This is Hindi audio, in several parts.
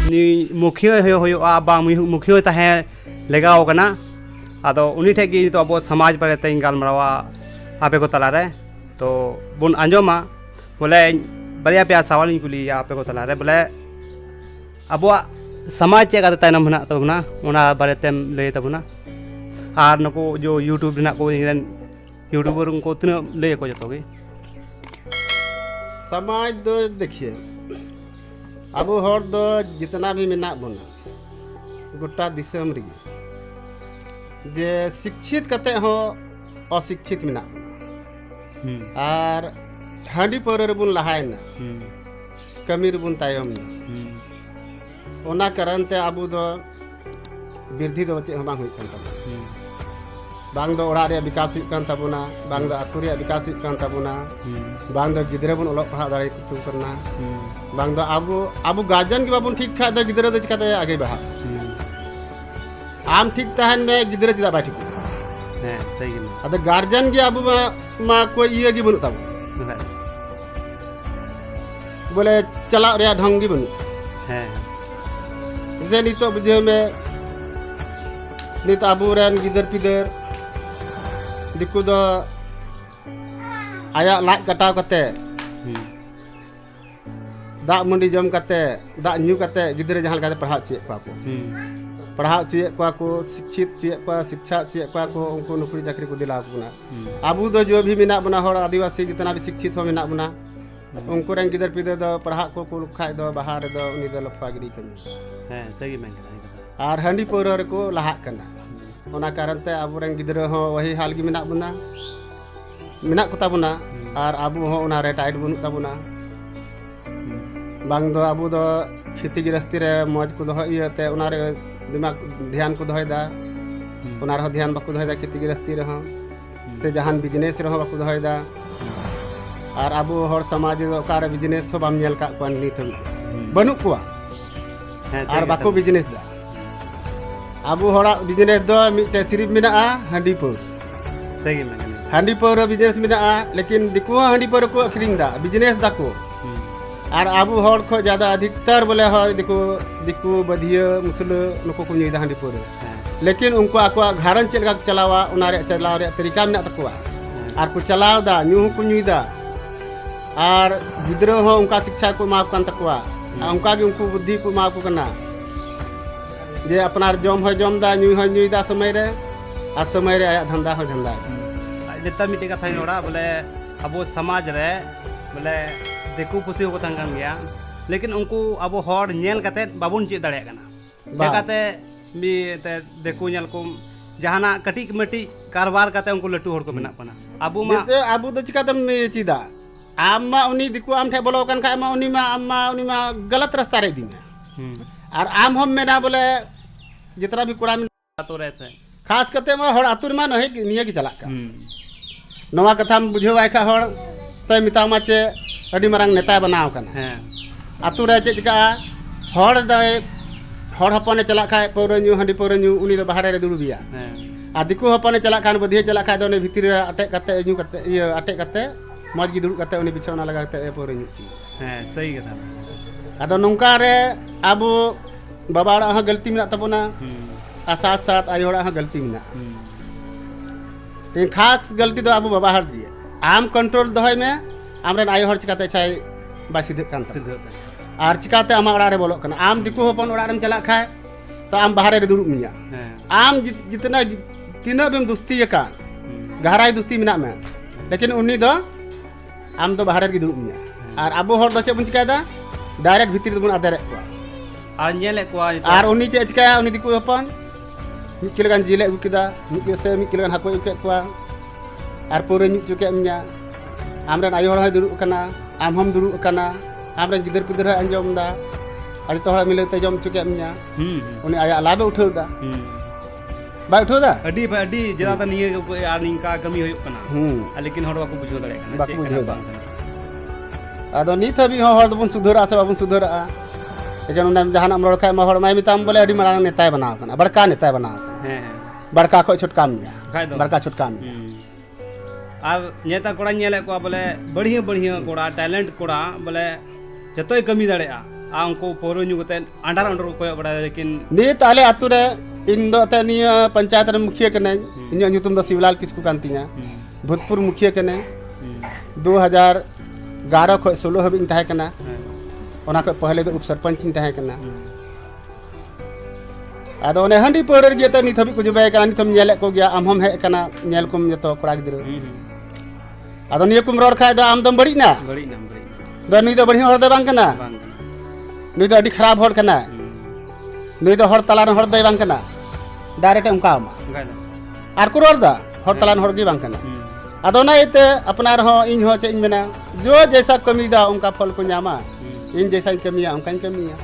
मुखिया होयोगा बा मुखिया तहे लगाव कना आदो उनी ठे की तो अब समाज पर तें गालमरावा आपे को तलारे तो बुन आंजोमा बोले बरिया पे सवाल कुली आपे को तलारे बोले अब समाज चेक आते तायनम हना तबना उना बारे तेम लय तबना आर नको जो यूट्यूब ना को यूट्यूबर उनको तीना लय को जतो गे समाज दो देखिए अब हर दो जितना भी मेना बना गोटा दिसम रही जे शिक्षित कते हो अशिक्षित मेना बना आर हांडी पर बुन लहायना कमी बुन तायम ओना कारण ते आबू दो वृद्धि दो चे बांग हुई कान तबना बांग दो ओड़ा रे विकास हुई कान तबना बांग दो आतु रे विकास हुई कान तबना बांग दो गिदरे बुन ओलग पढ़ा दाड़े कुछ करना बांग दो आबू गार्जियन के बाबुन ठीक खा दो गिदरे दो चिकाते आगे बहा आम ठीक तहन में गिदरे चिदा बा ठीक है सही गे अद गार्जियन के आबू मा कोई ये गी बनु तब बोले चला रे ढंग गी बनु है जैसे नितो बुझे में नित आबू रेन गिदर पिदर दिकु दो आया लाज कटाव कते दा मंडी जम कते दा न्यू कते गिदरे जहां लगा पढ़ा चे पढ़ा चे को शिक्षित चे को शिक्षा चे को उनको नौकरी चाकरी को दिला बना आबू दो जो भी मेना बना हर आदिवासी जितना भी शिक्षित हो मेना बना उनको रेन गिदर पिदर दो पढ़ा को खाय दो बाहर दो उनी दो लफा गिरी कमी है सही में और हांडी पौर को लहा कना ओना कारण ते आबू रेन गिदर हो वही हाल गी मेना बना मेना को ताबना और आबू हो ओना रे टाइट बनु ताबना बांग दो आबू दो खेती गृहस्थी रे मौज को दो इते ओना रे दिमाग ध्यान को दोयदा ओना रे ध्यान बाको दोयदा खेती गृहस्थी रे हो से जहान बिजनेस रे हो बाको दोयदा और आबू हर समाज दो कार बिजनेस हो बाम नेल का को नित बनु को और बाको बिजनेस दा आबू हरा बिजनेस दो मिटे सिरिफ मेना हांडी पौर सही में हांडी पौर बिजनेस मेना लेकिन दिको हांडी पौर को अखरिंग दा बिजनेस दा को और आबू हर को ज्यादा अधिकतर बोले हो दिकु बधिया मुसला नुको को नुई दा हांडी पौर लेकिन उनको आको घारन चलगा चलावा उना रे चलाव रे तरीका मेना तकवा और को चलाव दा न्यू को नुई दा और गिदरा हो उनका शिक्षा को माफ कान तकवा उनका की उनको बुद्धि को माफ को करना जे अपना जम हो जम दा न्यू दा समय रे आ समय रे आया धंधा हो धंधा नितर मिटे कथा नोड़ा बोले अब समाज रे बोले देखु पुसी को तंगन गया लेकिन उनको अब हर नेल कते बाबुन चे दाड़े कना जकाते मी ते देखु नेल को जहाना कटी मटी कारोबार कते उनको लटू हर को मेना पना अबू मा जैसे अबू द चिका तम चिदा आमा उनी दिकु आम ठे बोलो कन खाय मा उनी मा गलत रास्ता रे दिन और आम हम मेना बोले जितना भी कुड़ा में तो रहसे खास करते मा हर आतुर मा नहीं निया की चला का नवा कथा में बुझो आय खा हर तय मिता मा चे अडी मरंग नेता बनाव कना हैं आतु रे चे चिका हर दय हर हपने चला खाय पौर न्यू हंडी पौर न्यू उनी दो बाहर रे दुड़बिया हैं आ दिकु हपने चला खान बधिया चला खाय दो ने भीतर रे अटक कते न्यू कते ये अटक कते मौज की दुड़ कते उनी बिछौना लगा कते पौर न्यू ची हैं सही कथा आदो नोंका रे आबो बाबाड़ा हा गलती मेना तबना आ साथ साथ आयोड़ा हा गलती मेना ते खास गलती दो आबो बाबा हर दिए आम कंट्रोल दोय में आमरन आयो हर चिकाते छाय बा सिद्ध कान सिद्ध और चिकाते आमा ओड़ा रे बोलो कना आम दिकु होपन ओड़ा रेम चला खाय तो आम बाहर रे दुड़ुब मिया आम जितना तीना बेम दुस्ती का गहराई दुस्ती मेना में लेकिन उनी दो आम दो बाहर रे दुड़ुब मिया और आबो हर दो चे बुन चिकायदा डायरेक्ट भीतर दो बुन आदरे को और नेले को और उनी चे चिकाया उनी दिकु होपन मिट किलोगान जिले अगु किदा मिट से मिट किलोगान हाको उके को और पूरे न्यू चुके मिया आमरन आयो हर दुड़ुब कना आम हम दुड़ुब कना आमरन गिदर पिदर अंजम दा आज तो हर मिलते जम चुके मिया उनी आया लाभे उठाव दा बा उठाव दा अडी ज्यादा निये यार निका कमी होय कना लेकिन हर बाको बुझो दाड़े कना बाको बुझो दा आदो नीत भी हर दबन सुधरा से बाबन सुधरा लेकिन उन्हें जहां हम रखा है हर माय मिताम बोले अडी मांग नेता बनाव कना बड़का नेता बनाव हैं बड़का को छोटका मिया बड़का छोटका मिया और नेता कोड़ा नेले को बोले बढ़िया बढ़िया कोड़ा टैलेंट कोड़ा बोले जतोय कमी दाड़े उनको पौरो ᱧᱩ कते अंडर अंडर को बड़ा लेकिन नीत आले आतु रे इन दो ते निया पंचायत रे मुखिया कने इन्या ᱧᱩᱛᱩᱢ ᱫᱚ शिवलाल किस्कू कान तिया भूतपुर मुखिया कने 2011 खो 16 हबी इन ताहे कना ओना खो पहले दो उप सरपंच इन ताहे कना आदो ने हंडी पौर गे ते नित हबी को जुबे कना नितम नेले को गया आम हम हे कना नेल कुम जतो कोड़ा गिद्रो आदो निया कुम रोड खाय दो आम दम बड़ी ना दो नुई दो बढ़िया हर दे बांग कना नुई दो अडी खराब हर कना नुई दो हर तलान हर दे बांग कना डायरेक्ट उनका मा आर को रोड दा हर तलान हर गे बांग कना आदो ना इते अपनार हो इन हो चे इन मेना जो जैसा कमी दा उनका फल को न्यामा इन जैसा इन कमिया उनका इन कमिया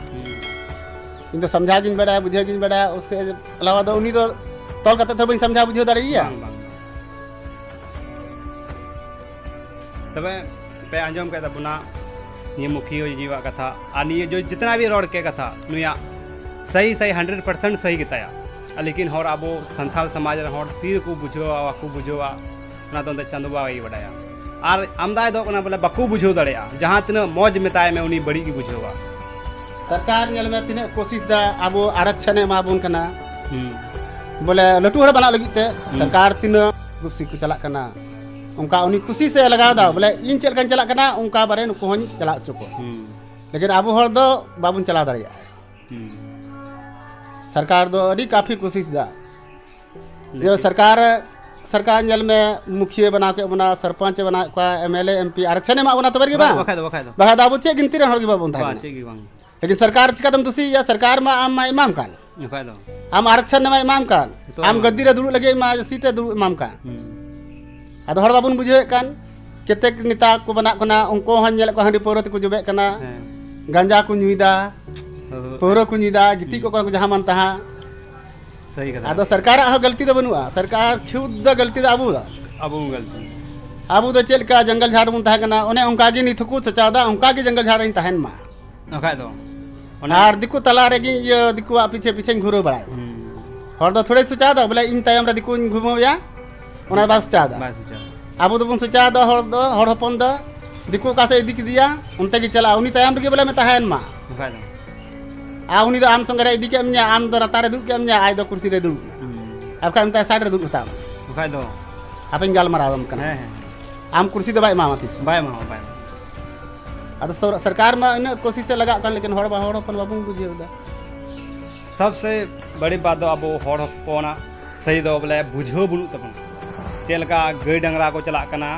इन तो समझा गिन बड़ा बुझे गिन बड़ा उसके अलावा दो उनी दो तौल कते थो बई समझा बुझो दाड़िया तबे पे अंजम के तबना ये मुखिया जीवा कथा आनी जो जितना भी रोड के कथा नुया सही सही 100% सही गताया लेकिन हर अब संथाल समाज हर तीर को बुझोवा वाकू बुझोवा ना तो चंदवा ही बड़ाया और आमदाय दो कना बोले बकू बुझो दड़िया जहां तना मौज मेताय में उनी बड़ी की बुझोवा सरकार नेल में तिने कोशिश दा अब आरक्षण एमा बुन कना बोले लटू हड़ बना लगी ते सरकार तिन कुसी को चला कना उनका उनी खुशी से लगा दा बोले इन चल कन चला कना उनका बारे नु कोहन चला चुको लेकिन अब हर दो बाबुन चला दड़िया सरकार दो अडी काफी कोशिश दा जो सरकार नेल में मुखिया बना के बना सरपंच बना का एमएलए एमपी आरक्षण एमा बना तबर के बा बखा दा बुचे गिनती रे हर के बाबुन था लेकिन सरकार चिका दम तुसी या सरकार में आम मा इमाम कान आम आरक्षण में इमाम कान आम गद्दी रे दुरु लगे मा सीट रे दुरु इमाम कान आदो हर बाबुन बुझे कान केतेक नेता को बना कना उनको हन नेल को हंडी पौरत को जुबे कना गांजा को नुईदा पौरो को नुईदा गिती को जहां मन तहा सही कथा आदो सरकार आ गलती दो बनुआ सरकार खुद गलती दा अबू दो चेल का जंगल झाड़ मुन तहा कना ओने उनका गे नि थुकु सचादा उनका गे जंगल झाड़ इन तहन मा नखाय दो और दिकु तला रे गे ये दिकु पीछे पीछे घुरो बड़ा हर दो थोड़े सुचादा बोले इन तायम रे दिकु घुमो या ओना बास सुचादा आबू दो बन सुचादा हर हपन दो दिकु का से इदिक दिया उनते गे चला उनी तायम रे बोले में तहन मा आ उनी दो आम संगे इदी के अमया आम दो रतारे दुक के अमया आय दो कुर्सी रे दुक अब का मता साइड रे दुक ता नखाय दो अपन गाल मरादम कना आम कुर्सी दो बाय मामा तीस बाय आदो सरकार में इन कोशिश से लगा कर लेकिन हड़ अपन बाबू बुझे दा सबसे बड़ी बात दो अब हड़ हपना सही दो बोले बुझो बुनु तबन चेलका गई डंगरा को चला कना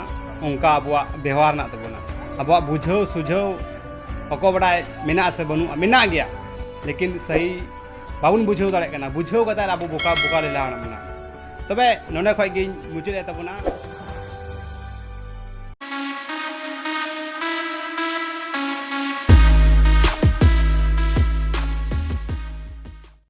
उनका अब व्यवहार ना तबना अब बुझो सुझो अको बड़ा मिना से बनु मिना गया लेकिन सही बाबुन बुझो दाड़े कना बुझो कता अब बोका बोका ले लाना तबे नोने खय गे मुचुरे तबना